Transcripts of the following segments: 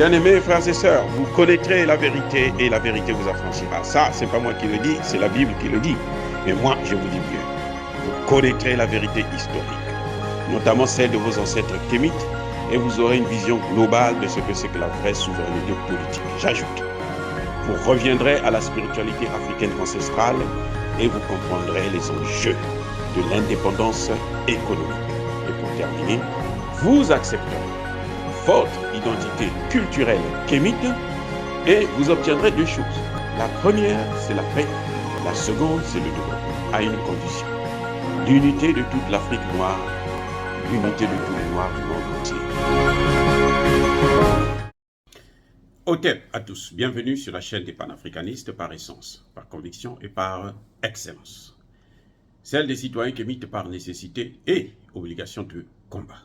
Bien-aimés frères et sœurs, vous connaîtrez la vérité et la vérité vous affranchira. Ça, c'est pas moi qui le dis, c'est la Bible qui le dit. Mais moi, je vous dis mieux. Vous connaîtrez la vérité historique, notamment celle de vos ancêtres kémites, et vous aurez une vision globale de ce que c'est que la vraie souveraineté politique. J'ajoute, vous reviendrez à la spiritualité africaine ancestrale et vous comprendrez les enjeux de l'indépendance économique. Et pour terminer, vous accepterez votre identité culturelle kémite et vous obtiendrez deux choses. La première, c'est la paix. La seconde, c'est le développement, à une condition. L'unité de toute l'Afrique noire, l'unité de tous les Noirs du monde entier. Hotep à tous, bienvenue sur la chaîne des panafricanistes par essence, par conviction et par excellence. Celle des citoyens kémites par nécessité et obligation de combat.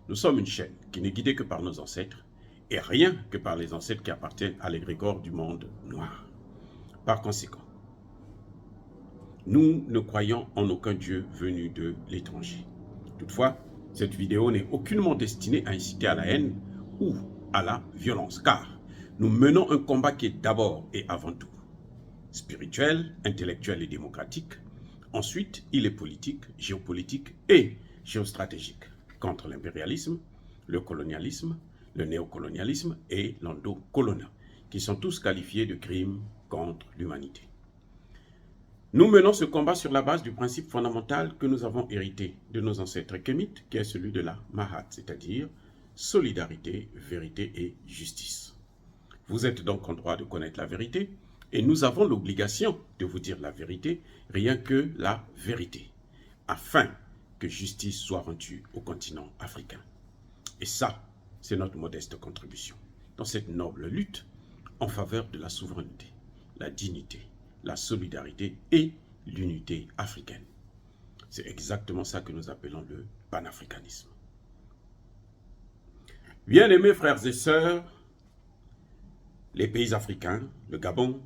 Nous sommes une chaîne qui n'est guidée que par nos ancêtres et rien que par les ancêtres qui appartiennent à l'égrégore du monde noir. Par conséquent, nous ne croyons en aucun Dieu venu de l'étranger. Toutefois, cette vidéo n'est aucunement destinée à inciter à la haine ou à la violence, car nous menons un combat qui est d'abord et avant tout spirituel, intellectuel et démocratique. Ensuite, il est politique, géopolitique et géostratégique contre l'impérialisme, le colonialisme, le néocolonialisme et l'endocolonial, qui sont tous qualifiés de crimes contre l'humanité. Nous menons ce combat sur la base du principe fondamental que nous avons hérité de nos ancêtres kémites, qui est celui de la Mahat, c'est-à-dire solidarité, vérité et justice. Vous êtes donc en droit de connaître la vérité, et nous avons l'obligation de vous dire la vérité, rien que la vérité, afin que justice soit rendue au continent africain. Et ça, c'est notre modeste contribution dans cette noble lutte en faveur de la souveraineté, la dignité, la solidarité et l'unité africaine. C'est exactement ça que nous appelons le panafricanisme. Bien-aimés frères et sœurs, les pays africains, le Gabon,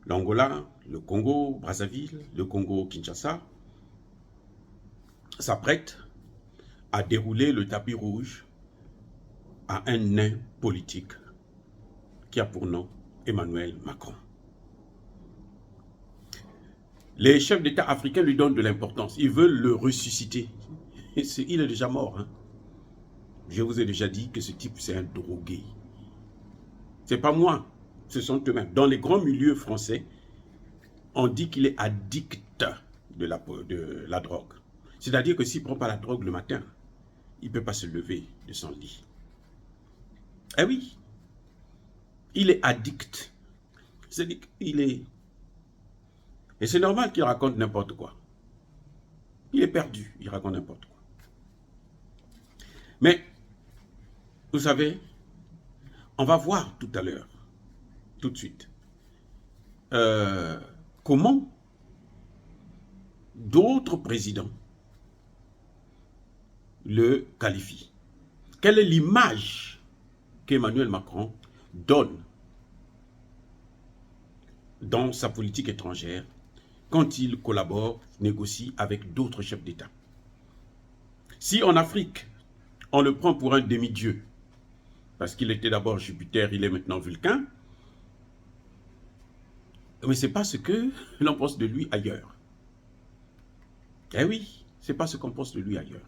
l'Angola, le Congo, Brazzaville, le Congo, Kinshasa, s'apprête à dérouler le tapis rouge à un nain politique qui a pour nom Emmanuel Macron. Les chefs d'État africains lui donnent de l'importance. Ils veulent le ressusciter. Il est déjà mort. Hein? Je vous ai déjà dit que ce type, c'est un drogué. Ce n'est pas moi, ce sont eux-mêmes. Dans les grands milieux français, on dit qu'il est addict de la drogue. C'est-à-dire que s'il ne prend pas la drogue le matin, il ne peut pas se lever de son lit. Eh oui, il est addict. C'est-à-dire qu'il est... Et c'est normal qu'il raconte n'importe quoi. Il est perdu, il raconte n'importe quoi. Mais, vous savez, on va voir tout à l'heure, tout de suite, comment d'autres présidents le qualifient. Quelle est l'image qu'Emmanuel Macron donne dans sa politique étrangère quand il collabore, négocie avec d'autres chefs d'État? Si en Afrique, on le prend pour un demi-dieu, parce qu'il était d'abord Jupiter, il est maintenant Vulcain, mais ce n'est pas ce que l'on pense de lui ailleurs. Eh oui, ce n'est pas ce qu'on pense de lui ailleurs.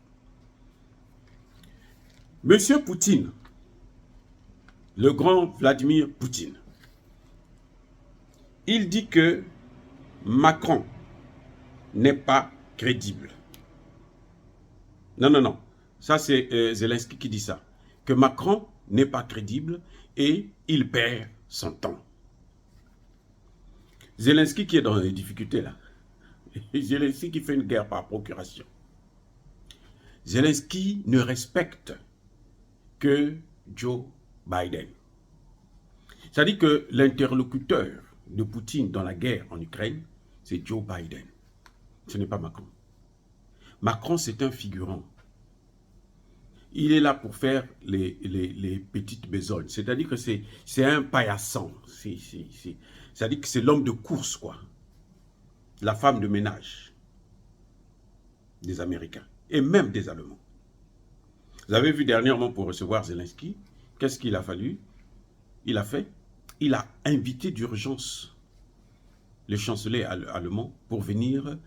Monsieur Poutine, le grand Vladimir Poutine, il dit que Macron n'est pas crédible. Non, non, non. Ça, c'est Zelensky qui dit ça. Que Macron n'est pas crédible et il perd son temps. Zelensky qui est dans les difficultés là. Zelensky qui fait une guerre par procuration. Zelensky ne respecte que Joe Biden. C'est-à-dire que l'interlocuteur de Poutine dans la guerre en Ukraine, c'est Joe Biden. Ce n'est pas Macron. Macron, c'est un figurant. Il est là pour faire les petites besognes. C'est-à-dire que c'est un paillasson. C'est-à-dire que c'est l'homme de course, quoi. La femme de ménage des Américains et même des Allemands. Vous avez vu dernièrement pour recevoir Zelensky, qu'est-ce qu'il a fallu? Il a fait, il a invité d'urgence le chancelier allemand pour venir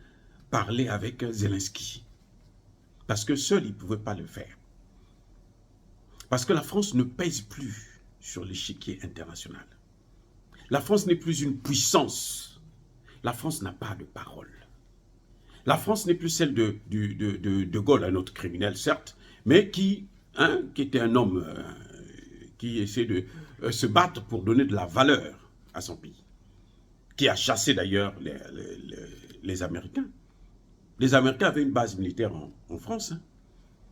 parler avec Zelensky. Parce que seul, il ne pouvait pas le faire. Parce que la France ne pèse plus sur l'échiquier international. La France n'est plus une puissance. La France n'a pas de parole. La France n'est plus celle de Gaulle, un autre criminel, certes, mais qui était un homme qui essaie de se battre pour donner de la valeur à son pays, qui a chassé d'ailleurs les Américains. Les Américains avaient une base militaire en France. Hein.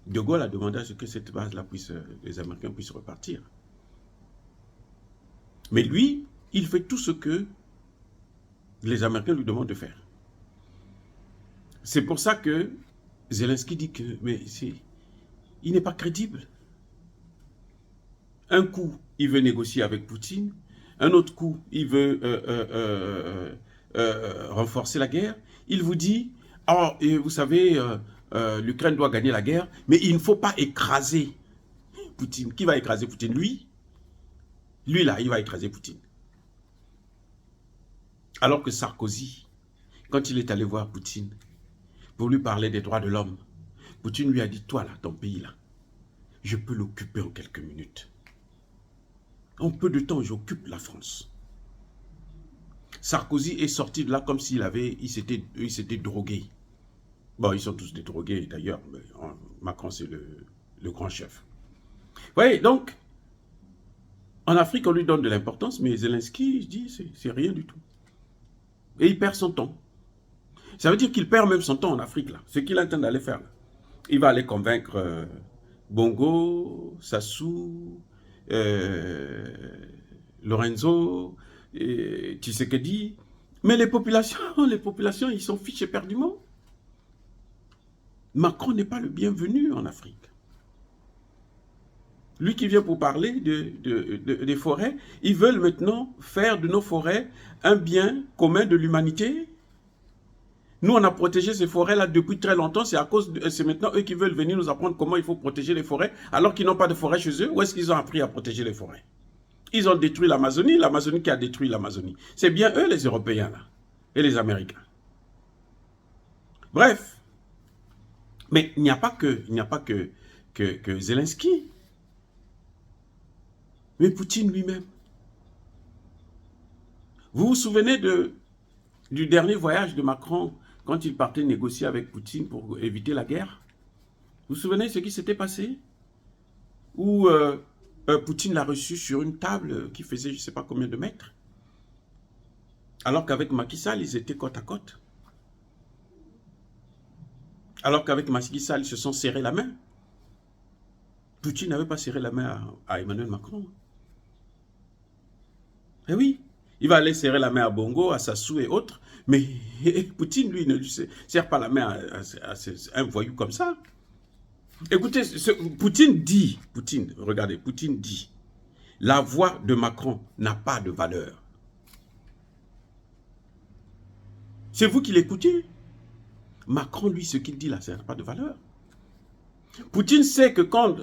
De Gaulle a demandé à ce que cette base-là les Américains puissent repartir. Mais lui, il fait tout ce que les Américains lui demandent de faire. C'est pour ça que Zelensky dit que il n'est pas crédible. Un coup, il veut négocier avec Poutine. Un autre coup, il veut renforcer la guerre. Il vous dit, oh, vous savez, l'Ukraine doit gagner la guerre, mais il ne faut pas écraser Poutine. Qui va écraser Poutine? Lui. Lui, là, il va écraser Poutine. Alors que Sarkozy, quand il est allé voir Poutine, pour lui parler des droits de l'homme, Poutine lui a dit, toi là, ton pays là, je peux l'occuper en quelques minutes. En peu de temps, j'occupe la France. Sarkozy est sorti de là comme s'il s'était drogué. Bon, ils sont tous des drogués d'ailleurs, mais Macron c'est le grand chef. Vous voyez, donc, en Afrique, on lui donne de l'importance, mais Zelensky, je dis, c'est rien du tout. Et il perd son temps. Ça veut dire qu'il perd même son temps en Afrique, là. Ce qu'il entend d'aller faire, là. Il va aller convaincre Bongo, Sassou, Lorenzo, Tshisekedi. Mais les populations, ils s'en fichent éperdument. Macron n'est pas le bienvenu en Afrique. Lui qui vient pour parler des forêts, ils veulent maintenant faire de nos forêts un bien commun de l'humanité. Nous, on a protégé ces forêts-là depuis très longtemps. C'est maintenant eux qui veulent venir nous apprendre comment il faut protéger les forêts, alors qu'ils n'ont pas de forêt chez eux. Où est-ce qu'ils ont appris à protéger les forêts? Ils ont détruit l'Amazonie qui a détruit l'Amazonie. C'est bien eux, les Européens, là, et les Américains. Bref. Mais il n'y a pas que Zelensky. Mais Poutine lui-même. Vous vous souvenez du dernier voyage de Macron quand il partait négocier avec Poutine pour éviter la guerre? Vous vous souvenez ce qui s'était passé? Où Poutine l'a reçu sur une table qui faisait je ne sais pas combien de mètres. Alors qu'avec Macky Sall, ils étaient côte à côte. Alors qu'avec Macky Sall, ils se sont serrés la main. Poutine n'avait pas serré la main à Emmanuel Macron. Eh oui, il va aller serrer la main à Bongo, à Sassou et autres, mais Poutine, lui, ne lui serre pas la main à un voyou comme ça. Écoutez, regardez, Poutine dit, la voix de Macron n'a pas de valeur. C'est vous qui l'écoutez. Macron, lui, ce qu'il dit là, ça n'a pas de valeur. Poutine sait que quand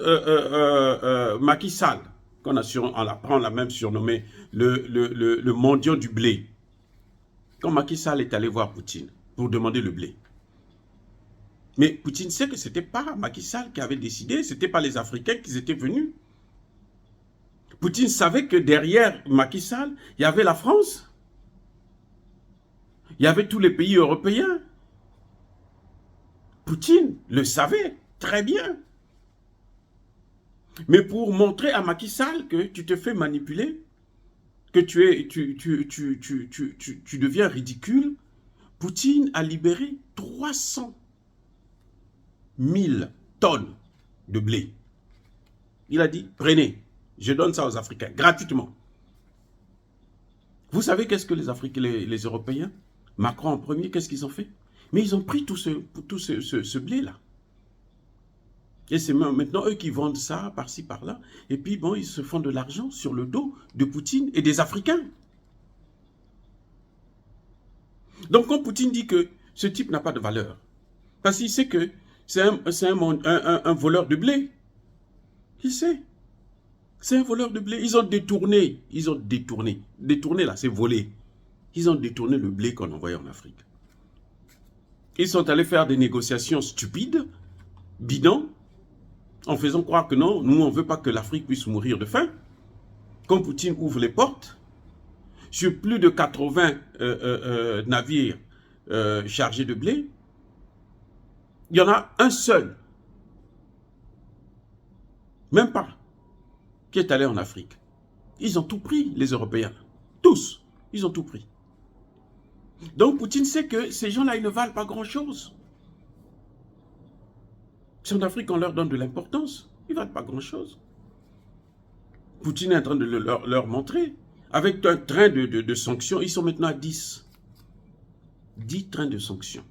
Macky Sall, on l'a même surnommé le mendiant du blé, quand Macky Sall est allé voir Poutine pour demander le blé, mais Poutine sait que ce n'était pas Macky Sall qui avait décidé, ce n'était pas les Africains qui étaient venus. Poutine savait que derrière Macky Sall, il y avait la France, il y avait tous les pays européens. Poutine le savait très bien. Mais pour montrer à Macky Sall que tu te fais manipuler, que tu deviens ridicule, Poutine a libéré 300 000 tonnes de blé. Il a dit, prenez, je donne ça aux Africains, gratuitement. Vous savez qu'est-ce que les Africains, les Européens, Macron en premier, qu'est-ce qu'ils ont fait? Mais ils ont pris tout ce blé-là. Et c'est maintenant eux qui vendent ça par-ci, par-là. Et puis, bon, ils se font de l'argent sur le dos de Poutine et des Africains. Donc, quand Poutine dit que ce type n'a pas de valeur, parce qu'il sait que c'est un voleur de blé. Il sait. C'est un voleur de blé. Ils ont détourné. Détourné là, c'est volé. Ils ont détourné le blé qu'on envoyait en Afrique. Ils sont allés faire des négociations stupides, bidons, en faisant croire que non, nous on ne veut pas que l'Afrique puisse mourir de faim. Quand Poutine ouvre les portes, sur plus de 80 navires chargés de blé, il y en a un seul, même pas, qui est allé en Afrique. Ils ont tout pris, les Européens. Tous, ils ont tout pris. Donc Poutine sait que ces gens-là, ils ne valent pas grand-chose. Si en Afrique, on leur donne de l'importance, ils ne valent pas grand-chose. Poutine est en train de leur montrer. Avec un train de sanctions, ils sont maintenant à 10. 10 trains de sanctions.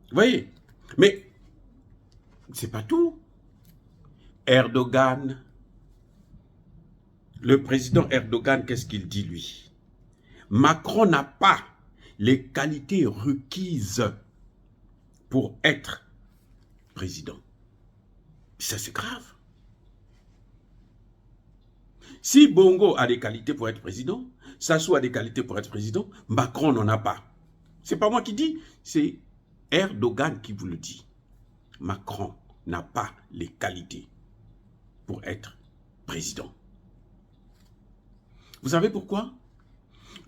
Vous voyez? Mais c'est pas tout. Erdogan, le président Erdogan, qu'est-ce qu'il dit lui? Macron n'a pas les qualités requises pour être président. Ça, c'est grave. Si Bongo a des qualités pour être président, Sassou a des qualités pour être président, Macron n'en a pas. C'est pas moi qui dis, c'est Erdogan qui vous le dit. Macron n'a pas les qualités pour être président. Vous savez pourquoi?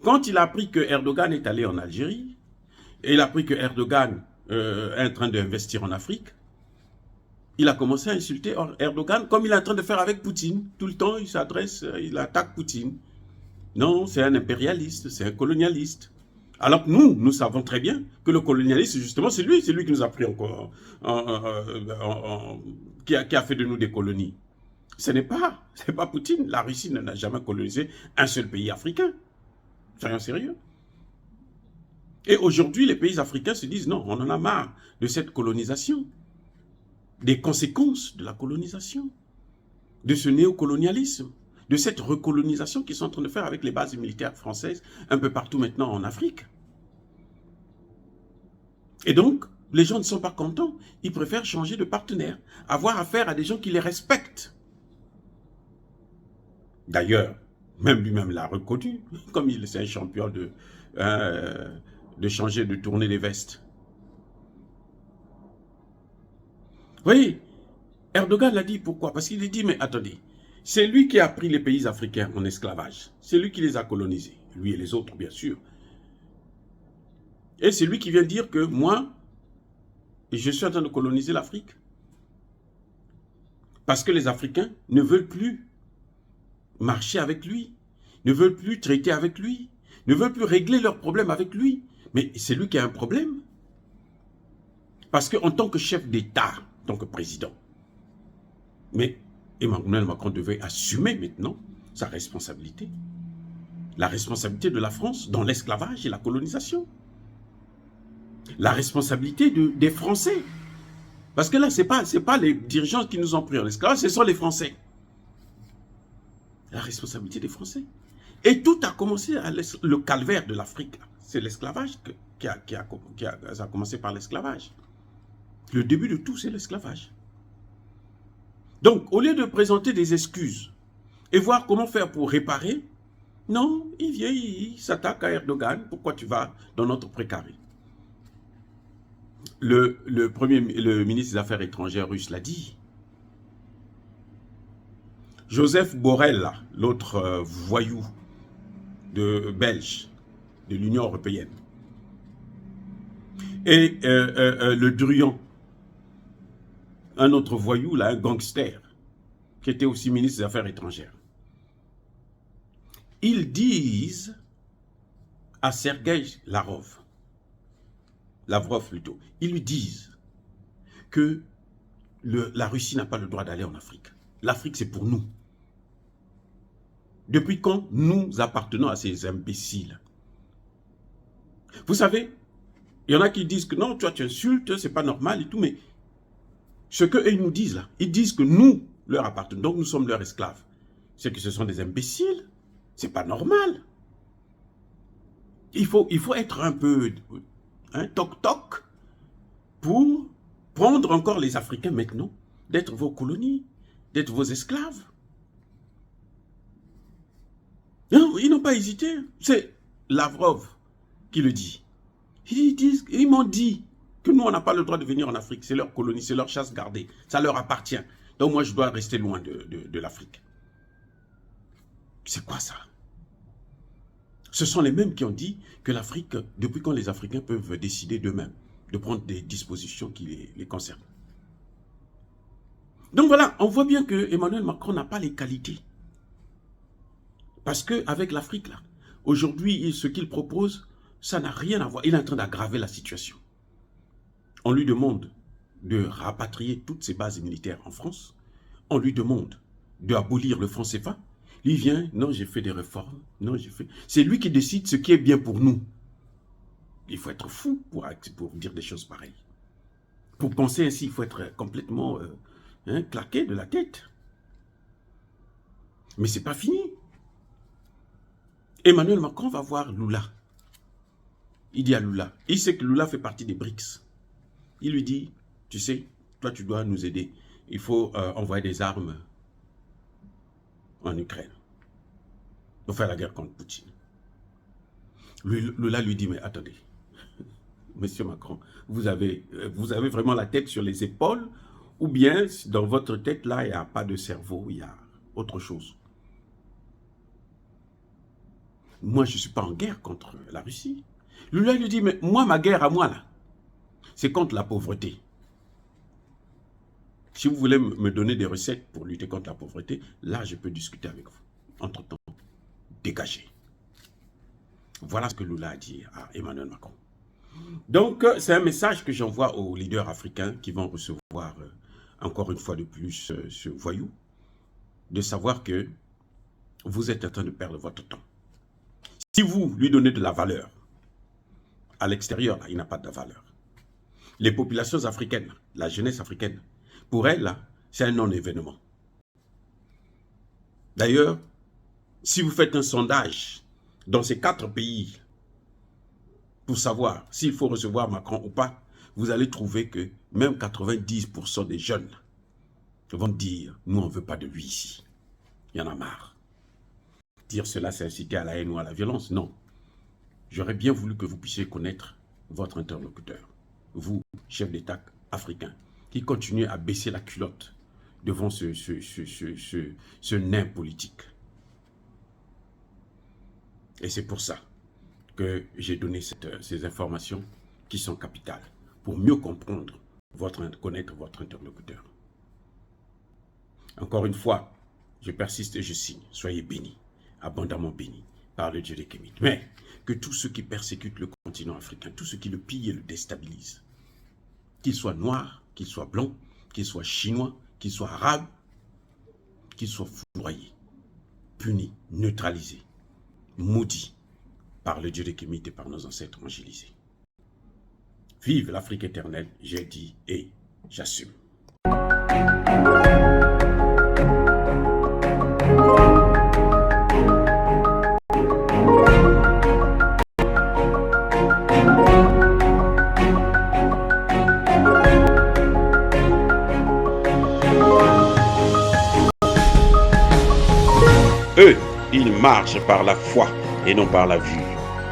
Quand il a appris que Erdogan est allé en Algérie, et il a appris que Erdogan est en train d'investir en Afrique, il a commencé à insulter Erdogan comme il est en train de faire avec Poutine. Tout le temps, il s'adresse, il attaque Poutine. Non, c'est un impérialiste, c'est un colonialiste. Alors que nous savons très bien que le colonialiste, justement, c'est lui qui nous a pris encore, qui a fait de nous des colonies. Ce n'est pas Poutine. La Russie n'a jamais colonisé un seul pays africain. Soyons sérieux. Et aujourd'hui, les pays africains se disent, non, on en a marre de cette colonisation, des conséquences de la colonisation, de ce néocolonialisme, de cette recolonisation qu'ils sont en train de faire avec les bases militaires françaises un peu partout maintenant en Afrique. Et donc, les gens ne sont pas contents. Ils préfèrent changer de partenaire, avoir affaire à des gens qui les respectent. D'ailleurs, même lui-même l'a reconnu, comme il est un champion de changer, de tourner les vestes. Vous voyez, Erdogan l'a dit, pourquoi? Parce qu'il a dit, mais attendez, c'est lui qui a pris les pays africains en esclavage. C'est lui qui les a colonisés, lui et les autres, bien sûr. Et c'est lui qui vient dire que moi, je suis en train de coloniser l'Afrique. Parce que les Africains ne veulent plus marcher avec lui, ne veulent plus traiter avec lui, ne veulent plus régler leurs problèmes avec lui. Mais c'est lui qui a un problème. Parce qu'en tant que chef d'État, en tant que président, mais Emmanuel Macron devait assumer maintenant sa responsabilité. La responsabilité de la France dans l'esclavage et la colonisation. La responsabilité des Français. Parce que là, ce n'est pas les dirigeants qui nous ont pris en esclavage, ce sont les Français. La responsabilité des Français. Et tout a commencé, le calvaire de l'Afrique. C'est l'esclavage ça a commencé par l'esclavage. Le début de tout, c'est l'esclavage. Donc, au lieu de présenter des excuses et voir comment faire pour réparer, non, il vient, il s'attaque à Erdogan. Pourquoi tu vas dans notre précaré? Le ministre des Affaires étrangères russe l'a dit. Joseph Borrell, l'autre voyou belge de l'Union européenne, et le Druon, un autre voyou, là, un gangster, qui était aussi ministre des Affaires étrangères. Ils disent à Sergueï Lavrov plutôt, ils lui disent que la Russie n'a pas le droit d'aller en Afrique. L'Afrique, c'est pour nous. Depuis quand nous appartenons à ces imbéciles? Vous savez, il y en a qui disent que non, toi tu insultes, c'est pas normal et tout, mais ce qu'eux nous disent là, ils disent que nous leur appartenons, donc nous sommes leurs esclaves. C'est que ce sont des imbéciles, c'est pas normal. Il faut être un peu toc-toc pour prendre encore les Africains maintenant, d'être vos colonies, d'être vos esclaves. Non, ils n'ont pas hésité. C'est Lavrov qui le dit. Ils m'ont dit que nous, on n'a pas le droit de venir en Afrique. C'est leur colonie, c'est leur chasse gardée. Ça leur appartient. Donc moi, je dois rester loin de l'Afrique. C'est quoi ça? Ce sont les mêmes qui ont dit que l'Afrique, depuis quand les Africains peuvent décider d'eux-mêmes, de prendre des dispositions qui les concernent. Donc voilà, on voit bien que Emmanuel Macron n'a pas les qualités. Parce qu'avec l'Afrique, là, aujourd'hui, ce qu'il propose, ça n'a rien à voir. Il est en train d'aggraver la situation. On lui demande de rapatrier toutes ses bases militaires en France. On lui demande d'abolir le franc CFA. Lui vient, non, j'ai fait des réformes. Non, j'ai fait. C'est lui qui décide ce qui est bien pour nous. Il faut être fou pour dire des choses pareilles. Pour penser ainsi, il faut être complètement claqué de la tête. Mais c'est pas fini. Emmanuel Macron va voir Lula. Il dit à Lula, il sait que Lula fait partie des BRICS. Il lui dit, tu sais, toi tu dois nous aider. Il faut envoyer des armes en Ukraine pour faire la guerre contre Poutine. Lula lui dit, mais attendez, Monsieur Macron, vous avez vraiment la tête sur les épaules ou bien dans votre tête là, il n'y a pas de cerveau, il y a autre chose. Moi, je ne suis pas en guerre contre la Russie. Lula lui dit, mais moi, ma guerre à moi là, c'est contre la pauvreté. Si vous voulez me donner des recettes pour lutter contre la pauvreté, là, je peux discuter avec vous. Entre-temps, dégagez. Voilà ce que Lula a dit à Emmanuel Macron. Donc, c'est un message que j'envoie aux leaders africains qui vont recevoir encore une fois de plus ce voyou, de savoir que vous êtes en train de perdre votre temps. Si vous lui donnez de la valeur, à l'extérieur, il n'a pas de valeur. Les populations africaines, la jeunesse africaine, pour elle, c'est un non-événement. D'ailleurs, si vous faites un sondage dans ces 4 pays pour savoir s'il faut recevoir Macron ou pas, vous allez trouver que même 90% des jeunes vont dire « Nous, on ne veut pas de lui ici. Il y en a marre. » Dire cela, c'est inciter à la haine ou à la violence. Non. J'aurais bien voulu que vous puissiez connaître votre interlocuteur. Vous, chef d'État africain, qui continuez à baisser la culotte devant ce nain politique. Et c'est pour ça que j'ai donné ces informations qui sont capitales, pour mieux comprendre, connaître votre interlocuteur. Encore une fois, je persiste et je signe. Soyez bénis, abondamment bénis par le Dieu des Kémites. Mais que tous ceux qui persécutent le continent africain, tous ceux qui le pillent et le déstabilisent, qu'ils soient noirs, qu'ils soient blancs, qu'ils soient chinois, qu'ils soient arabes, qu'ils soient foudroyés, punis, neutralisés, maudits par le Dieu des Kémites et par nos ancêtres angélisés. Vive l'Afrique éternelle, j'ai dit et j'assume. Eux, ils marchent par la foi et non par la vue.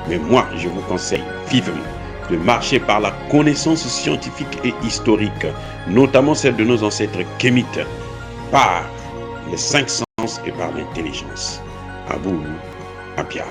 Mais moi, je vous conseille vivement de marcher par la connaissance scientifique et historique, notamment celle de nos ancêtres kémites, par les 5 sens et par l'intelligence. Abou Apia.